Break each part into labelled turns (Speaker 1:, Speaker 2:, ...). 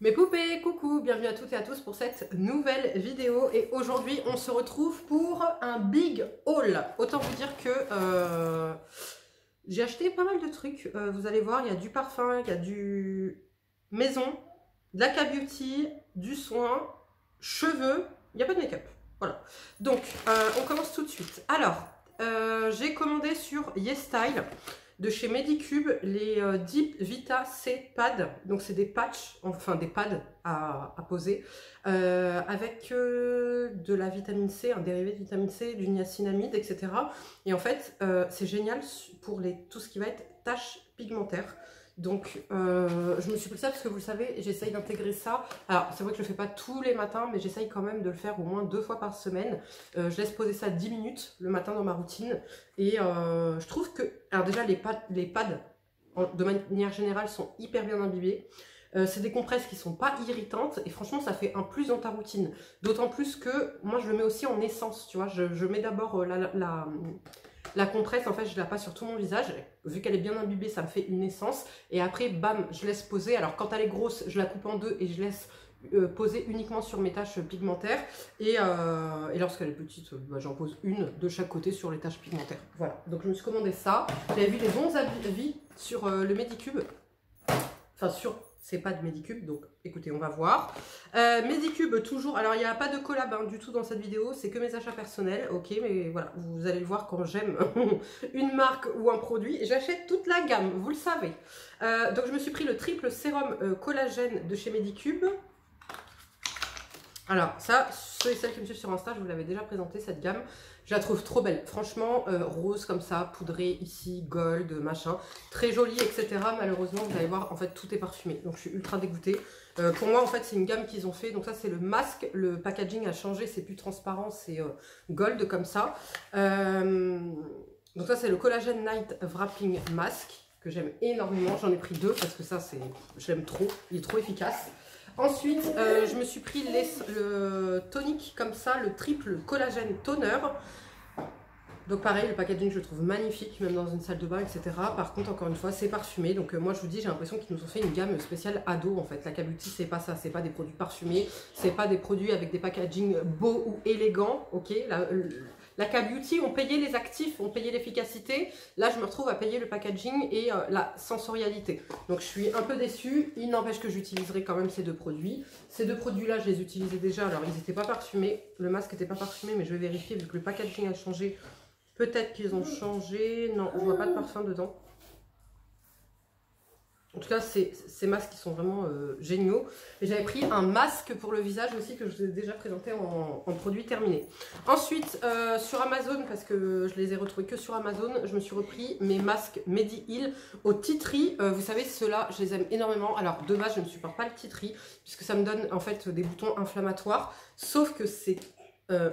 Speaker 1: Mes poupées, coucou, bienvenue à toutes et à tous pour cette nouvelle vidéo. Et aujourd'hui, on se retrouve pour un big haul. Autant vous dire que j'ai acheté pas mal de trucs. Vous allez voir, il y a du parfum, il y a du maison, de la K-Beauty, du soin, cheveux, il n'y a pas de make-up. Voilà. Donc, on commence tout de suite. Alors, j'ai commandé sur YesStyle de chez Medicube les Deep Vita C Pad. Donc c'est des patchs, enfin des pads à poser avec de la vitamine C, un dérivé de vitamine C, du niacinamide, etc. Et en fait c'est génial pour tout ce qui va être taches pigmentaires. Donc je me suis pris ça parce que vous le savez, j'essaye d'intégrer ça. Alors c'est vrai que je le fais pas tous les matins, mais j'essaye quand même de le faire au moins 2 fois par semaine. Je laisse poser ça 10 minutes le matin dans ma routine. Et je trouve que, alors déjà les pads de manière générale sont hyper bien imbibés. C'est des compresses qui sont pas irritantes et franchement ça fait un plus dans ta routine. D'autant plus que moi je le mets aussi en essence, tu vois. Je mets d'abord la compresse, en fait, je la passe sur tout mon visage. Vu qu'elle est bien imbibée, ça me fait une essence. Et après, bam, je laisse poser. Alors, quand elle est grosse, je la coupe en deux et je laisse poser uniquement sur mes taches pigmentaires. Et lorsqu'elle est petite, j'en pose une de chaque côté sur les taches pigmentaires. Voilà. Donc, je me suis commandé ça. J'avais vu les bons avis sur le Medicube. Enfin, sur... C'est pas de Medicube, donc écoutez, on va voir. Medicube, toujours. Alors, il n'y a pas de collab du tout dans cette vidéo, c'est que mes achats personnels, ok, mais voilà, vous allez le voir quand j'aime une marque ou un produit. J'achète toute la gamme, vous le savez. Donc, je me suis pris le triple sérum collagène de chez Medicube. Alors, ça, ceux et celles qui me suivent sur Insta, je vous l'avais déjà présenté, cette gamme. Je la trouve trop belle. Franchement, rose comme ça, poudré ici, gold, machin. Très jolie, etc. Malheureusement, vous allez voir, en fait, tout est parfumé. Donc, je suis ultra dégoûtée. Pour moi, en fait, c'est une gamme qu'ils ont fait. Donc, ça, c'est le masque. Le packaging a changé. C'est plus transparent. C'est gold comme ça. Donc, ça, c'est le Collagen Night Wrapping Mask que j'aime énormément. J'en ai pris 2 parce que ça, je l'aime trop. Il est trop efficace. Ensuite, je me suis pris le tonique comme ça, le triple collagène toner. Donc pareil, le packaging je le trouve magnifique, même dans une salle de bain, etc. Par contre, encore une fois, c'est parfumé. Donc moi je vous dis, j'ai l'impression qu'ils nous ont fait une gamme spéciale ado en fait. La K-Beauty, c'est pas ça, c'est pas des produits parfumés, c'est pas des produits avec des packaging beaux ou élégants, ok. La K-Beauty, on payait les actifs, on payait l'efficacité. Là, je me retrouve à payer le packaging et la sensorialité. Donc, je suis un peu déçue. Il n'empêche que j'utiliserai quand même ces deux produits. Ces deux produits-là, je les utilisais déjà. Alors, ils n'étaient pas parfumés. Le masque n'était pas parfumé, mais je vais vérifier vu que le packaging a changé. Peut-être qu'ils ont changé. Non, je vois pas de parfum dedans. En tout cas, ces masques qui sont vraiment géniaux. Et j'avais pris un masque pour le visage aussi que je vous ai déjà présenté en produit terminé. Ensuite, sur Amazon, parce que je les ai retrouvés que sur Amazon, je me suis repris mes masques Mediheal au tea tree. Vous savez, ceux-là, je les aime énormément. Alors, de base, je ne supporte pas le tea tree, puisque ça me donne en fait des boutons inflammatoires. Sauf que ces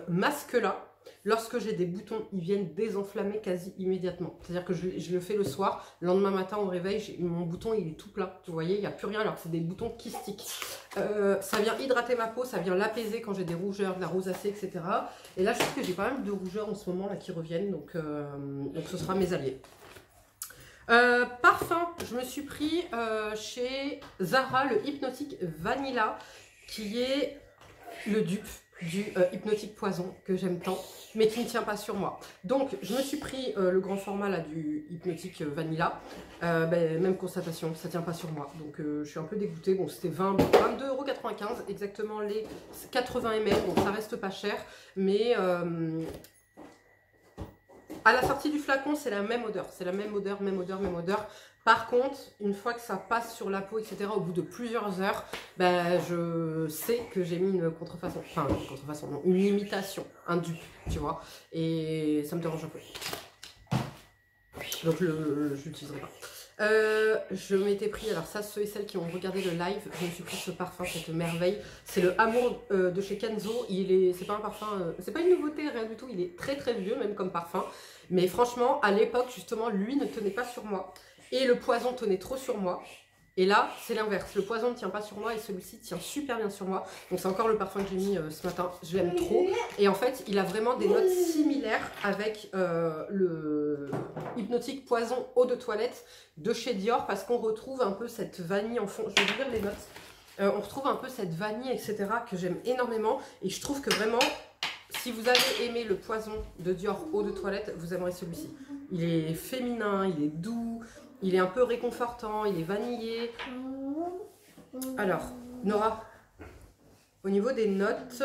Speaker 1: masques-là, lorsque j'ai des boutons, ils viennent désenflammer quasi immédiatement. C'est-à-dire que je le fais le soir, le lendemain matin au réveil, mon bouton il est tout plat. Vous voyez, il n'y a plus rien alors que c'est des boutons kystiques. Ça vient hydrater ma peau, ça vient l'apaiser quand j'ai des rougeurs, de la rosacée, etc. Et là, je trouve que j'ai pas mal de rougeurs en ce moment là, qui reviennent, donc ce sera mes alliés. Parfum, je me suis pris chez Zara le Hypnotic Vanilla, qui est le dupe du Hypnotic Poison que j'aime tant, mais qui ne tient pas sur moi. Donc, je me suis pris le grand format là du Hypnotic Vanilla. Même constatation, ça tient pas sur moi. Donc, je suis un peu dégoûtée. Bon, c'était 22,95 €, exactement les 80 ml. Bon, ça reste pas cher, mais à la sortie du flacon, c'est la même odeur. C'est la même odeur, même odeur, même odeur. Par contre, une fois que ça passe sur la peau, etc., au bout de plusieurs heures, je sais que j'ai mis une contrefaçon. Enfin, une contrefaçon, non, une imitation, un dupe, tu vois. Et ça me dérange un peu. Donc, je l'utiliserai pas. Je m'étais pris, alors ça, ceux et celles qui ont regardé le live, je me suis pris ce parfum, cette merveille. C'est le Amour de chez Kenzo. C'est pas un parfum, c'est pas une nouveauté, rien du tout. Il est très très vieux, même comme parfum. Mais franchement, à l'époque, justement, lui ne tenait pas sur moi. Et le poison tenait trop sur moi. Et là, c'est l'inverse. Le poison ne tient pas sur moi et celui-ci tient super bien sur moi. Donc, c'est encore le parfum que j'ai mis ce matin. Je l'aime trop. Et en fait, il a vraiment des notes similaires avec le Hypnotic Poison eau de toilette de chez Dior. Parce qu'on retrouve un peu cette vanille en fond. Je vais vous lire les notes. On retrouve un peu cette vanille, etc. que j'aime énormément. Et je trouve que vraiment, si vous avez aimé le poison de Dior eau de toilette, vous aimerez celui-ci. Il est féminin, il est doux, il est un peu réconfortant, il est vanillé. Alors, Nora, au niveau des notes...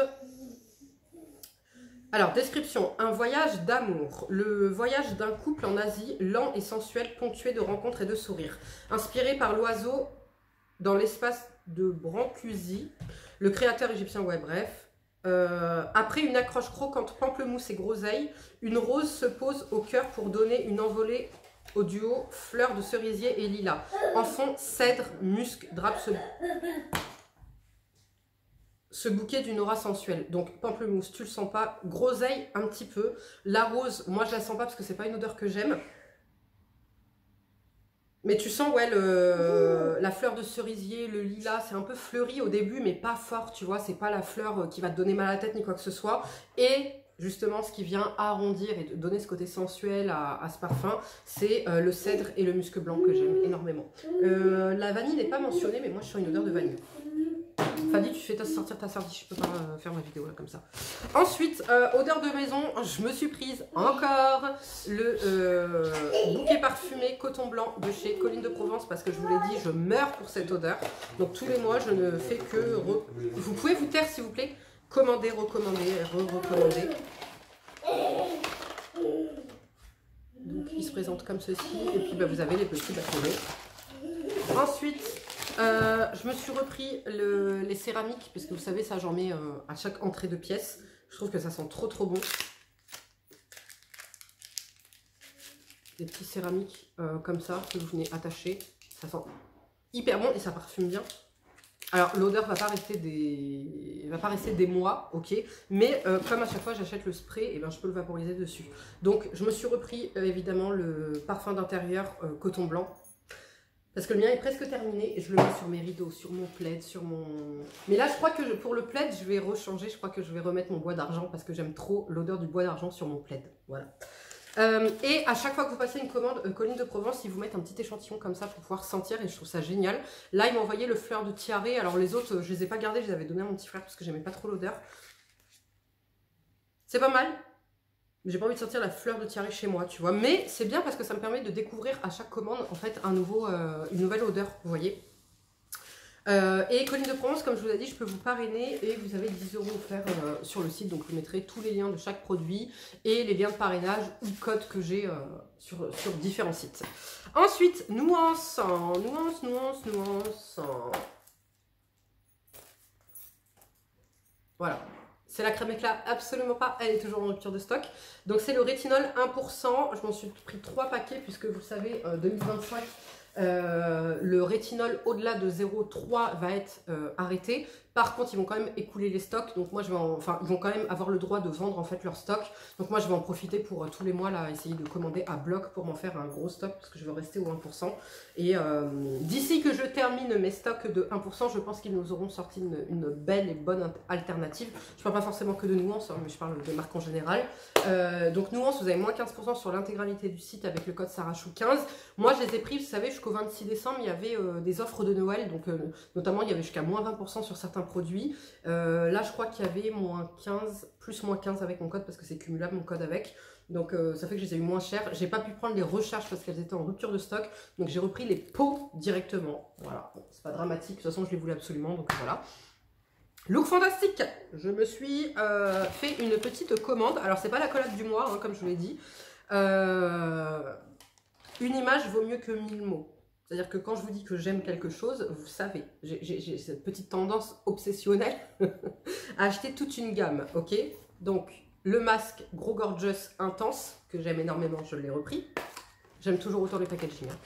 Speaker 1: Alors, description, un voyage d'amour. Le voyage d'un couple en Asie, lent et sensuel, ponctué de rencontres et de sourires. Inspiré par l'oiseau dans l'espace de Brancusi, le créateur égyptien, ouais bref. Après une accroche croquante, pamplemousse et groseille, une rose se pose au cœur pour donner une envolée au duo fleurs de cerisier et lilas. En fond, cèdre, musc, drape ce bouquet d'une aura sensuelle. Donc pamplemousse, tu le sens pas. Groseille, un petit peu. La rose, moi je la sens pas parce que c'est pas une odeur que j'aime. Mais tu sens, ouais, la fleur de cerisier, le lilas, c'est un peu fleuri au début, mais pas fort, tu vois. C'est pas la fleur qui va te donner mal à la tête ni quoi que ce soit. Et justement, ce qui vient arrondir et donner ce côté sensuel à ce parfum, c'est le cèdre et le musc blanc que j'aime énormément. La vanille n'est pas mentionnée, mais moi je sens une odeur de vanille. Fadi, tu fais sortir ta sardine, je peux pas faire ma vidéo là comme ça. Ensuite, odeur de maison, je me suis prise encore le bouquet parfumé coton blanc de chez Colline de Provence parce que je vous l'ai dit, je meurs pour cette odeur. Donc tous les mois, je ne fais que... Vous pouvez vous taire s'il vous plaît. Commander, recommander, recommander. Donc il se présente comme ceci et puis bah, vous avez les petits bâtonnets. Ensuite... je me suis repris les céramiques, parce que vous savez, ça j'en mets à chaque entrée de pièce. Je trouve que ça sent trop trop bon. Des petits céramiques comme ça, que vous venez attacher. Ça sent hyper bon et ça parfume bien. Alors l'odeur va pas rester des mois, ok. Mais comme à chaque fois j'achète le spray, et ben, je peux le vaporiser dessus. Donc je me suis repris évidemment le parfum d'intérieur coton blanc. Parce que le mien est presque terminé et je le mets sur mes rideaux, sur mon plaid, sur mon... Mais là, je crois que pour le plaid, je vais rechanger. Je crois que je vais remettre mon bois d'argent parce que j'aime trop l'odeur du bois d'argent sur mon plaid. Voilà. Et à chaque fois que vous passez une commande, Colline de Provence, ils vous mettent un petit échantillon comme ça pour pouvoir sentir et je trouve ça génial. Là, ils m'ont envoyé le fleur de tiare. Alors les autres, je les ai pas gardés, je les avais donnés à mon petit frère parce que j'aimais pas trop l'odeur. C'est pas mal. J'ai pas envie de sortir la fleur de tiare chez moi, tu vois. Mais c'est bien parce que ça me permet de découvrir à chaque commande, en fait, une nouvelle odeur, vous voyez. Et Colline de Provence, comme je vous l'ai dit, je peux vous parrainer et vous avez 10 € offerts sur le site. Donc, je vous mettrai tous les liens de chaque produit et les liens de parrainage ou codes que j'ai sur différents sites. Ensuite, nuance. Voilà. C'est la crème éclat, absolument pas, elle est toujours en rupture de stock. Donc c'est le rétinol 1%, je m'en suis pris 3 paquets puisque vous savez, 2025, le rétinol au-delà de 0,3 va être arrêté. Par contre, ils vont quand même écouler les stocks, donc moi je vais ils vont quand même avoir le droit de vendre en fait leur stock. Donc moi je vais en profiter pour tous les mois là, essayer de commander à bloc pour m'en faire un gros stock parce que je veux rester au 1%. Et d'ici que je termine mes stocks de 1%, je pense qu'ils nous auront sorti une belle et bonne alternative. Je parle pas forcément que de Nuance, hein, mais je parle des marques en général. Donc Nuance, vous avez moins 15% sur l'intégralité du site avec le code Sarachou15. Moi je les ai pris, vous savez, jusqu'au 26 décembre, il y avait des offres de Noël, donc notamment il y avait jusqu'à moins 20% sur certains produits. Là je crois qu'il y avait moins 15, plus moins 15 avec mon code parce que c'est cumulable mon code avec. Donc ça fait que je les ai eu moins chers. J'ai pas pu prendre les recharges parce qu'elles étaient en rupture de stock. Donc j'ai repris les pots directement. Voilà, bon, c'est pas dramatique. De toute façon je les voulais absolument. Donc voilà. Look fantastique. Je me suis fait une petite commande. Alors c'est pas la collab du mois, hein, comme je vous l'ai dit. Une image vaut mieux que 1000 mots. C'est-à-dire que quand je vous dis que j'aime quelque chose, vous savez, j'ai cette petite tendance obsessionnelle à acheter toute une gamme, ok? Donc, le masque Gros Gorgeous Intense, que j'aime énormément, je l'ai repris. J'aime toujours autant les packaging. Hein.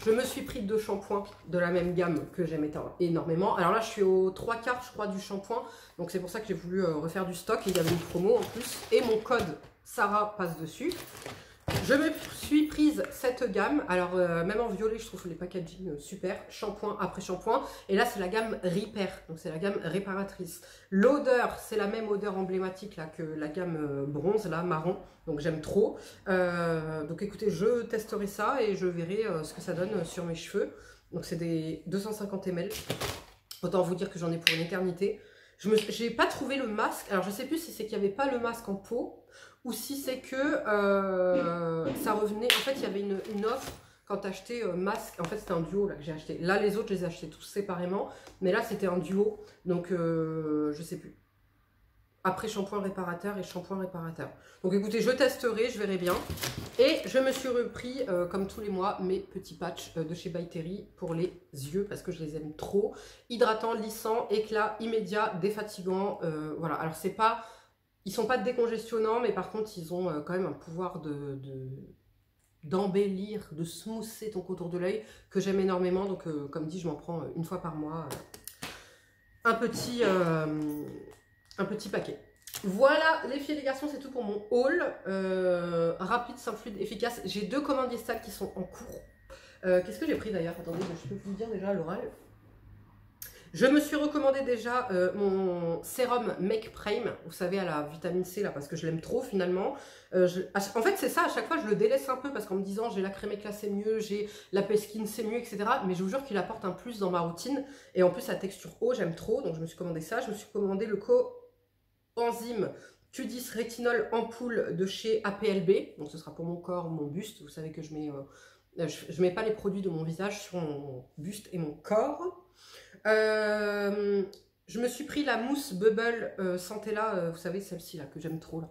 Speaker 1: Je me suis pris 2 shampoings de la même gamme que j'aime énormément. Alors là, je suis aux 3/4, je crois, du shampoing. Donc c'est pour ça que j'ai voulu refaire du stock. Et il y avait une promo en plus. Et mon code Sarah passe dessus. Je me suis prise cette gamme, alors même en violet je trouve les packaging super, shampoing après shampoing, et là c'est la gamme Repair, donc c'est la gamme réparatrice. L'odeur c'est la même odeur emblématique là que la gamme bronze, là marron, donc j'aime trop. Donc écoutez, je testerai ça et je verrai ce que ça donne sur mes cheveux. Donc c'est des 250 ml. Autant vous dire que j'en ai pour une éternité. J'ai pas trouvé le masque. Alors je sais plus si c'est qu'il n'y avait pas le masque en pot ou si c'est que ça revenait. En fait il y avait une offre quand tu achetais masque. En fait c'était un duo là que j'ai acheté. Là les autres je les ai achetés tous séparément. Mais là c'était un duo. Donc je sais plus. Après shampoing réparateur et shampoing réparateur. Donc écoutez, je testerai, je verrai bien. Et je me suis repris, comme tous les mois, mes petits patchs de chez By Terry pour les yeux parce que je les aime trop. Hydratant, lissant, éclat immédiat, défatigant. Voilà, alors c'est pas... Ils sont pas décongestionnants, mais par contre ils ont quand même un pouvoir d'embellir, de smoother ton contour de l'œil que j'aime énormément. Donc comme dit, je m'en prends une fois par mois. Un petit paquet. Voilà les filles et les garçons, c'est tout pour mon haul. Rapide, simple, fluide, efficace. J'ai 2 commandes Install qui sont en cours. Qu'est-ce que j'ai pris d'ailleurs? Attendez, je peux vous dire déjà à l'oral. Je me suis recommandé déjà mon sérum Make Prime, vous savez, à la vitamine C, là, parce que je l'aime trop finalement. En fait, c'est ça, à chaque fois, je le délaisse un peu, parce qu'en me disant, j'ai la crème éclat, c'est mieux, j'ai la Peskin, c'est mieux, etc. Mais je vous jure qu'il apporte un plus dans ma routine. Et en plus, sa texture eau, j'aime trop, donc je me suis commandé ça. Je me suis commandé le coenzyme Q10 rétinol ampoule de chez APLB. Donc ce sera pour mon corps, mon buste. Vous savez que je mets pas les produits de mon visage sur mon buste et mon corps. Je me suis pris la mousse Bubble Santella, vous savez celle-ci là que j'aime trop là.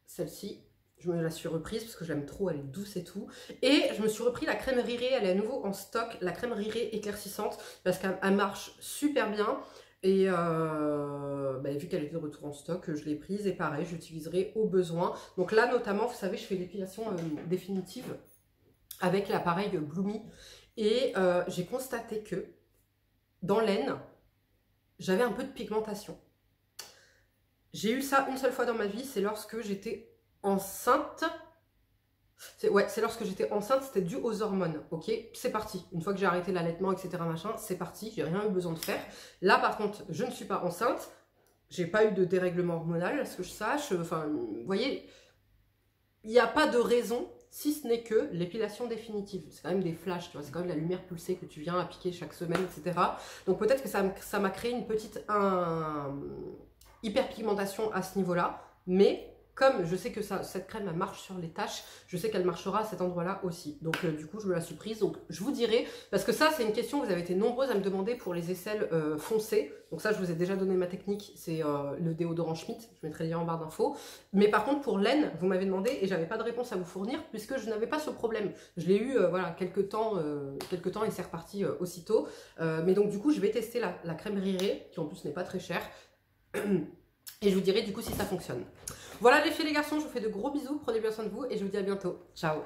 Speaker 1: Celle-ci, je me la suis reprise parce que j'aime trop, elle est douce et tout. Et je me suis repris la crème Riré, elle est à nouveau en stock, la crème Riré éclaircissante parce qu'elle marche super bien. Et vu qu'elle était de retour en stock, je l'ai prise et pareil, j'utiliserai au besoin. Donc là notamment, vous savez, je fais l'épilation définitive avec l'appareil Bloomy. Et j'ai constaté que dans l'aine, j'avais un peu de pigmentation. J'ai eu ça une seule fois dans ma vie, c'est lorsque j'étais enceinte. C'est lorsque j'étais enceinte, c'était dû aux hormones, ok? C'est parti. Une fois que j'ai arrêté l'allaitement, etc., machin, c'est parti, j'ai rien eu besoin de faire. Là, par contre, je ne suis pas enceinte, j'ai pas eu de dérèglement hormonal, à ce que je sache. Enfin, vous voyez, il n'y a pas de raison, si ce n'est que l'épilation définitive. C'est quand même des flashs, tu vois, c'est quand même la lumière pulsée que tu viens appliquer chaque semaine, etc. Donc peut-être que ça m'a créé une petite hyperpigmentation à ce niveau-là, mais comme je sais que cette crème elle marche sur les taches, je sais qu'elle marchera à cet endroit-là aussi. Donc du coup, je me la suis prise. Donc je vous dirai, parce que ça, c'est une question, vous avez été nombreuses à me demander pour les aisselles foncées. Donc ça, je vous ai déjà donné ma technique, c'est le déodorant Schmitt. Je mettrai le lien en barre d'infos. Mais par contre, pour l'aine, vous m'avez demandé et j'avais pas de réponse à vous fournir puisque je n'avais pas ce problème. Je l'ai eu, voilà, quelques temps et c'est reparti aussitôt. Mais donc du coup, je vais tester la crème Riré, qui en plus n'est pas très chère. Et je vous dirai du coup si ça fonctionne. Voilà les filles et les garçons, je vous fais de gros bisous, prenez bien soin de vous et je vous dis à bientôt. Ciao!